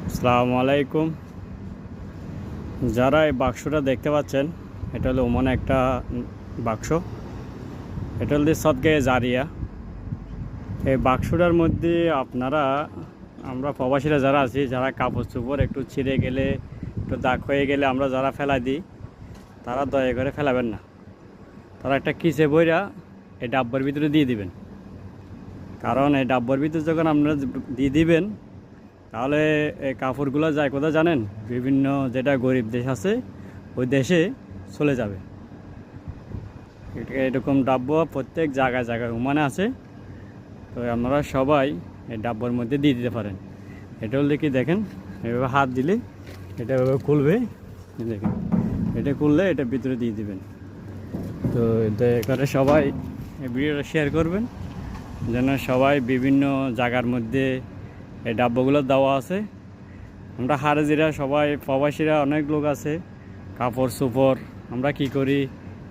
আসসালামু আলাইকুম। যারা এই বাক্সটা দেখতে পাচ্ছেন, এটা হলো ওমান একটা বাক্স। এটা হল সদকায়ে জারিয়া। এই বাক্সটার মধ্যে আমরা প্রবাসীরা যারা আছি, যারা কাপড় চোপড় একটু ছিঁড়ে গেলে, একটু দাগ হয়ে গেলে আমরা যারা ফেলাই দিই, তারা দয়া করে ফেলাবেন না। তারা একটা কিসে বইরা এই ডাব্বার ভিতরে দিয়ে দিবেন। কারণ এই ডাব্বার ভিতরে যখন আপনারা দিয়ে দিবেন, তাহলে এই কাপড়গুলো যায় কোথায় জানেন? বিভিন্ন যেটা গরিব দেশ আছে ওই দেশে চলে যাবে। এরকম ডাব্বা প্রত্যেক জায়গায় জায়গায় ওমানে আছে। তো আপনারা সবাই এই ডাব্বার মধ্যে দিয়ে দিতে পারেন। এটা হলে কি দেখেন, এভাবে হাত দিলে এটা এভাবে খুলবে। দেখেন, এটা খুললে এটা ভিতরে দিয়ে দিবেন। তো দয়া করে সবাই এই ভিডিওটা শেয়ার করবেন, যেন সবাই বিভিন্ন জায়গার মধ্যে এই ডাব্বাগুলো দেওয়া আছে। আমরা হারেজিরা সবাই প্রবাসীরা অনেক লোক আছে, কাপড় চোপড় আমরা কি করি,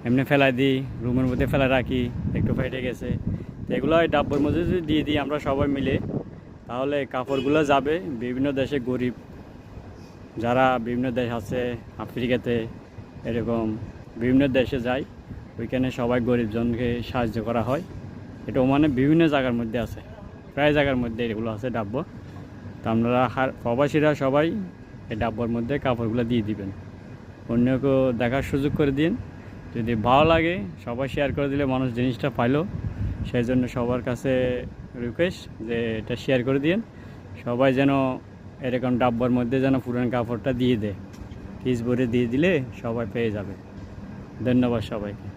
এমনি ফেলাই দিই, রুমের মধ্যে ফেলে রাখি, একটু ফেটে গেছে। তো এগুলো এই ডাব্বার মধ্যে যদি দিয়ে দিই আমরা সবাই মিলে, তাহলে কাপড়গুলো যাবে বিভিন্ন দেশে। গরিব যারা বিভিন্ন দেশ আছে, আফ্রিকাতে এরকম বিভিন্ন দেশে যায়, ওইখানে সবাই গরিবজনকে সাহায্য করা হয়। এটা ওমানে বিভিন্ন জায়গার মধ্যে আছে, প্রায় জায়গার মধ্যে এগুলো আছে ডাব্বা। তো আপনারা প্রবাসীরা সবাই এই ডাব্বার মধ্যে কাপড়গুলো দিয়ে দিবেন, অন্যকেও দেখার সুযোগ করে দিন। যদি ভালো লাগে সবাই শেয়ার করে দিলে মানুষ জিনিসটা পাইলো। সেই জন্য সবার কাছে রিকোয়েস্ট যে এটা শেয়ার করে দিন, সবাই যেন এরকম ডাব্বার মধ্যে যেন পুরান কাপড়টা দিয়ে দেয়। পিস ভরে দিয়ে দিলে সবাই পেয়ে যাবে। ধন্যবাদ সবাইকে।